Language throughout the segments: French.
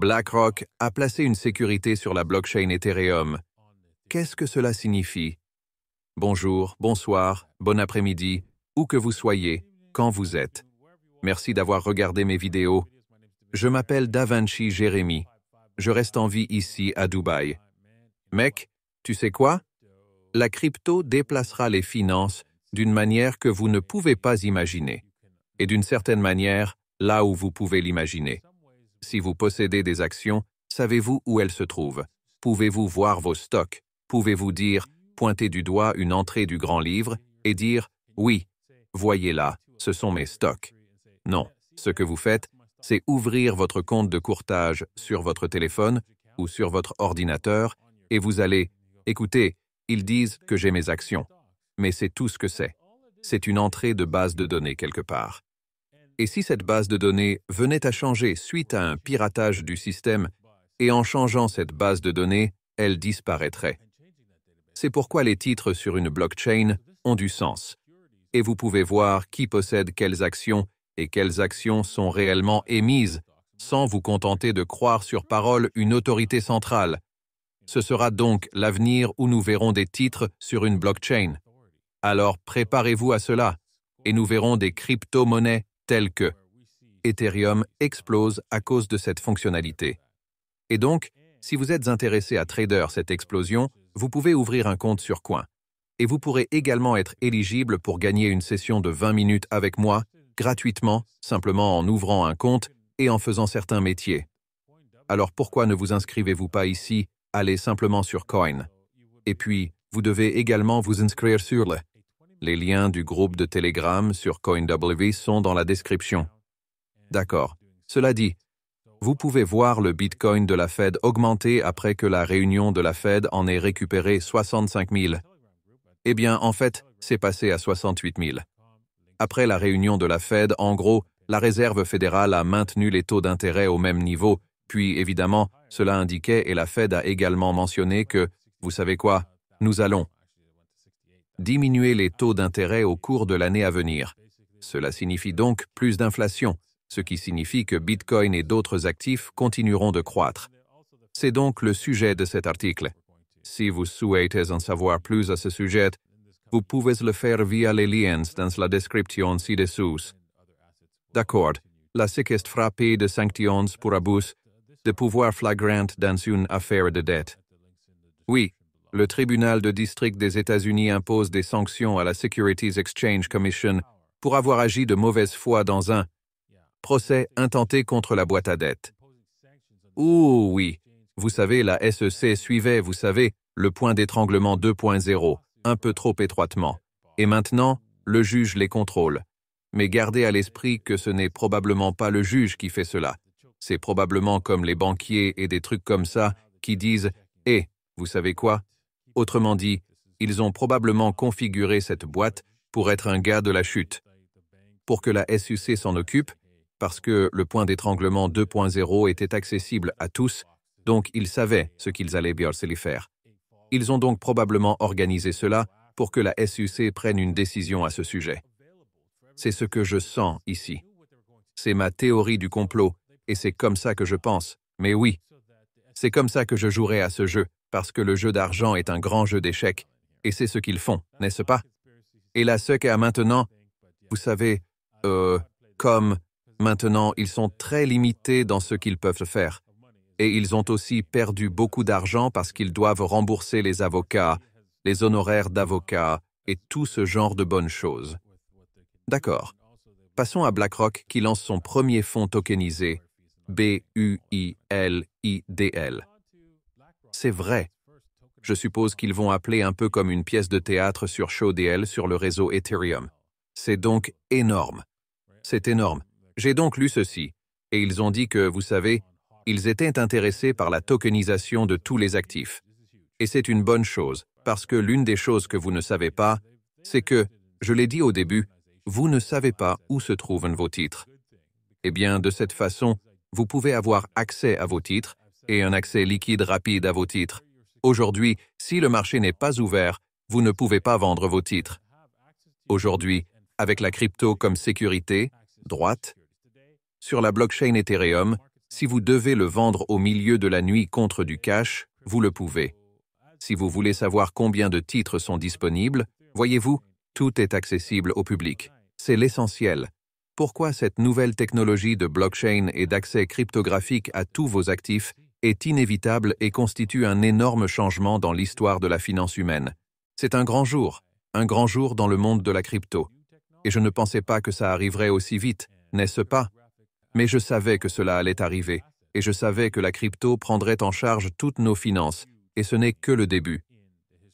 BlackRock a placé une sécurité sur la blockchain Ethereum. Qu'est-ce que cela signifie? Bonjour, bonsoir, bon après-midi, où que vous soyez, quand vous êtes. Merci d'avoir regardé mes vidéos. Je m'appelle Davinci Jérémy. Je reste en vie ici à Dubaï. Mec, tu sais quoi? La crypto déplacera les finances d'une manière que vous ne pouvez pas imaginer. Et d'une certaine manière, là où vous pouvez l'imaginer. Si vous possédez des actions, savez-vous où elles se trouvent? Pouvez-vous voir vos stocks? Pouvez-vous dire, pointer du doigt une entrée du grand livre et dire « Oui, voyez là, ce sont mes stocks ». Non, ce que vous faites, c'est ouvrir votre compte de courtage sur votre téléphone ou sur votre ordinateur et vous allez « Écoutez, ils disent que j'ai mes actions ». Mais c'est tout ce que c'est. C'est une entrée de base de données quelque part. Et si cette base de données venait à changer suite à un piratage du système, et en changeant cette base de données, elle disparaîtrait. C'est pourquoi les titres sur une blockchain ont du sens. Et vous pouvez voir qui possède quelles actions et quelles actions sont réellement émises, sans vous contenter de croire sur parole une autorité centrale. Ce sera donc l'avenir où nous verrons des titres sur une blockchain. Alors préparez-vous à cela, et nous verrons des crypto-monnaies telles que Ethereum explose à cause de cette fonctionnalité. Et donc, si vous êtes intéressé à trader cette explosion, vous pouvez ouvrir un compte sur Coin. Et vous pourrez également être éligible pour gagner une session de 20 minutes avec moi, gratuitement, simplement en ouvrant un compte et en faisant certains métiers. Alors pourquoi ne vous inscrivez-vous pas ici? Allez simplement sur Coin. Et puis, vous devez également vous inscrire sur le. Les liens du groupe de Telegram sur CoinW sont dans la description. D'accord. Cela dit, vous pouvez voir le Bitcoin de la Fed augmenter après que la réunion de la Fed en ait récupéré 65 000. Eh bien, en fait, c'est passé à 68 000. Après la réunion de la Fed, en gros, la Réserve fédérale a maintenu les taux d'intérêt au même niveau, puis évidemment, cela indiquait et la Fed a également mentionné que, vous savez quoi, nous allons diminuer les taux d'intérêt au cours de l'année à venir. Cela signifie donc plus d'inflation, ce qui signifie que Bitcoin et d'autres actifs continueront de croître. C'est donc le sujet de cet article. Si vous souhaitez en savoir plus à ce sujet, vous pouvez le faire via les liens dans la description ci-dessous. D'accord, la SEC est frappée de sanctions pour abus de pouvoir flagrant dans une affaire de dette. Oui, le tribunal de district des États-Unis impose des sanctions à la Securities Exchange Commission pour avoir agi de mauvaise foi dans un procès intenté contre la boîte à dettes. Ouh oui, vous savez, la SEC suivait, vous savez, le point d'étranglement 2.0, un peu trop étroitement. Et maintenant, le juge les contrôle. Mais gardez à l'esprit que ce n'est probablement pas le juge qui fait cela. C'est probablement comme les banquiers et des trucs comme ça qui disent « Eh, vous savez quoi ?» Autrement dit, ils ont probablement configuré cette boîte pour être un gars de la chute. Pour que la SEC s'en occupe, parce que le point d'étranglement 2.0 était accessible à tous, donc ils savaient ce qu'ils allaient bien se les faire. Ils ont donc probablement organisé cela pour que la SEC prenne une décision à ce sujet. C'est ce que je sens ici. C'est ma théorie du complot, et c'est comme ça que je pense. Mais oui, c'est comme ça que je jouerai à ce jeu, parce que le jeu d'argent est un grand jeu d'échecs, et c'est ce qu'ils font, n'est-ce pas? Et la SEC a maintenant, vous savez, comme maintenant ils sont très limités dans ce qu'ils peuvent faire. Et ils ont aussi perdu beaucoup d'argent parce qu'ils doivent rembourser les avocats, les honoraires d'avocats et tout ce genre de bonnes choses. D'accord. Passons à BlackRock qui lance son premier fonds tokenisé, BUILIDL. C'est vrai. Je suppose qu'ils vont appeler un peu comme une pièce de théâtre sur ShowDL sur le réseau Ethereum. C'est donc énorme. C'est énorme. J'ai donc lu ceci, et ils ont dit que, vous savez, ils étaient intéressés par la tokenisation de tous les actifs. Et c'est une bonne chose, parce que l'une des choses que vous ne savez pas, c'est que, je l'ai dit au début, vous ne savez pas où se trouvent vos titres. Eh bien, de cette façon, vous pouvez avoir accès à vos titres et un accès liquide rapide à vos titres. Aujourd'hui, si le marché n'est pas ouvert, vous ne pouvez pas vendre vos titres. Aujourd'hui, avec la crypto comme sécurité, droite, sur la blockchain Ethereum, Si vous devez le vendre au milieu de la nuit contre du cash, vous le pouvez. Si vous voulez savoir combien de titres sont disponibles, voyez-vous, tout est accessible au public. C'est l'essentiel. Pourquoi cette nouvelle technologie de blockchain et d'accès cryptographique à tous vos actifs est inévitable et constitue un énorme changement dans l'histoire de la finance humaine. C'est un grand jour dans le monde de la crypto. Et je ne pensais pas que ça arriverait aussi vite, n'est-ce pas? Mais je savais que cela allait arriver, et je savais que la crypto prendrait en charge toutes nos finances, et ce n'est que le début.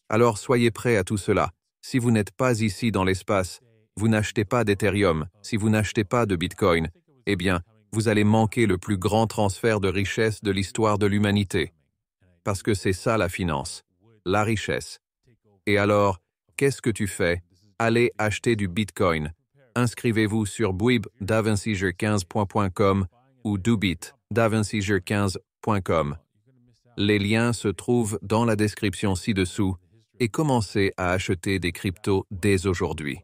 Alors soyez prêts à tout cela. Si vous n'êtes pas ici dans l'espace, vous n'achetez pas d'Ethereum, si vous n'achetez pas de Bitcoin, eh bien, vous allez manquer le plus grand transfert de richesse de l'histoire de l'humanité. Parce que c'est ça la finance, la richesse. Et alors, qu'est-ce que tu fais? Allez acheter du Bitcoin. Inscrivez-vous sur buibdavincigir15.com ou dubitdavincigir15.com. Les liens se trouvent dans la description ci-dessous et commencez à acheter des cryptos dès aujourd'hui.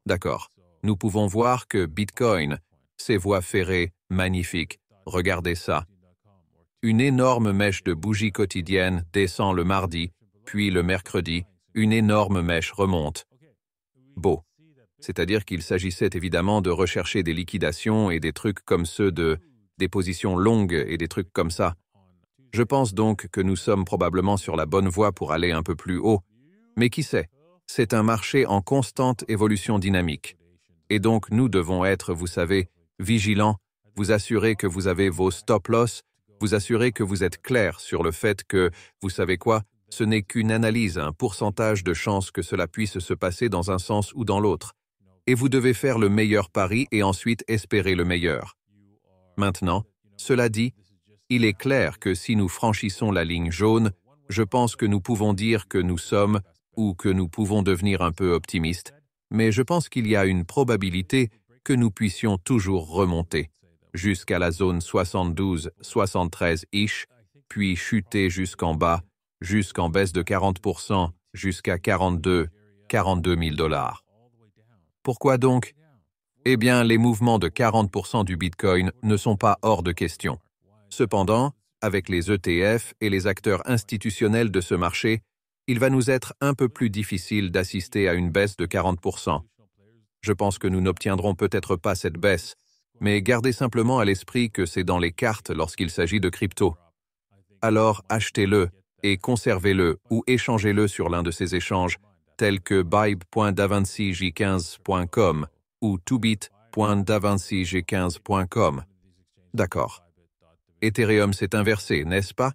D'accord. Nous pouvons voir que Bitcoin, ces voies ferrées, magnifiques, regardez ça. Une énorme mèche de bougies quotidiennes descend le mardi, puis le mercredi, une énorme mèche remonte. Beau. C'est-à-dire qu'il s'agissait évidemment de rechercher des liquidations et des trucs comme ceux des positions longues et des trucs comme ça. Je pense donc que nous sommes probablement sur la bonne voie pour aller un peu plus haut. Mais qui sait? C'est un marché en constante évolution dynamique. Et donc nous devons être, vous savez, vigilants, vous assurer que vous avez vos stop-loss, vous assurer que vous êtes clair sur le fait que, vous savez quoi, ce n'est qu'une analyse, un pourcentage de chances que cela puisse se passer dans un sens ou dans l'autre. Et vous devez faire le meilleur pari et ensuite espérer le meilleur. Maintenant, cela dit, il est clair que si nous franchissons la ligne jaune, je pense que nous pouvons dire que nous sommes, ou que nous pouvons devenir un peu optimistes, mais je pense qu'il y a une probabilité que nous puissions toujours remonter, jusqu'à la zone 72-73-ish, puis chuter jusqu'en bas, jusqu'en baisse de 40%, jusqu'à 42 000 dollars. Pourquoi donc? Eh bien, les mouvements de 40% du Bitcoin ne sont pas hors de question. Cependant, avec les ETF et les acteurs institutionnels de ce marché, il va nous être un peu plus difficile d'assister à une baisse de 40%. Je pense que nous n'obtiendrons peut-être pas cette baisse, mais gardez simplement à l'esprit que c'est dans les cartes lorsqu'il s'agit de crypto. Alors achetez-le et conservez-le ou échangez-le sur l'un de ces échanges, tels que buib.davincigir15.com ou tobit.davincigir15.com. D'accord. Ethereum s'est inversé, n'est-ce pas?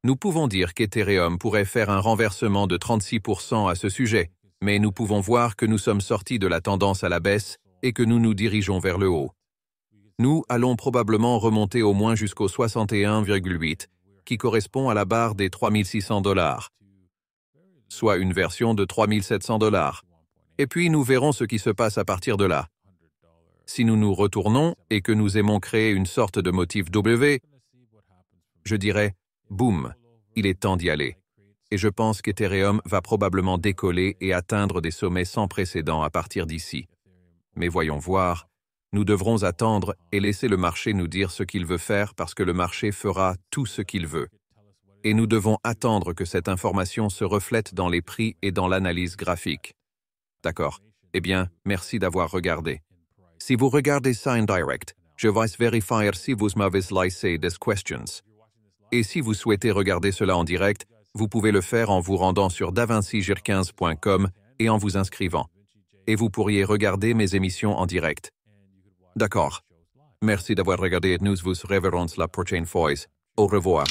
Nous pouvons dire qu'Ethereum pourrait faire un renversement de 36% à ce sujet, mais nous pouvons voir que nous sommes sortis de la tendance à la baisse et que nous nous dirigeons vers le haut. Nous allons probablement remonter au moins jusqu'au 61,8, qui correspond à la barre des 3600 $, soit une version de 3700 $. Et puis nous verrons ce qui se passe à partir de là. Si nous nous retournons et que nous aimons créer une sorte de motif W, je dirais, boum, il est temps d'y aller. Et je pense qu'Ethereum va probablement décoller et atteindre des sommets sans précédent à partir d'ici. Mais voyons voir, nous devrons attendre et laisser le marché nous dire ce qu'il veut faire parce que le marché fera tout ce qu'il veut. Et nous devons attendre que cette information se reflète dans les prix et dans l'analyse graphique. D'accord. Eh bien, merci d'avoir regardé. Si vous regardez ça en direct, je vais vérifier si vous m'avez laissé des questions. Et si vous souhaitez regarder cela en direct, vous pouvez le faire en vous rendant sur davincigir15.com et en vous inscrivant. Et vous pourriez regarder mes émissions en direct. D'accord. Merci d'avoir regardé et nous vous reverrons la prochaine fois. Au revoir.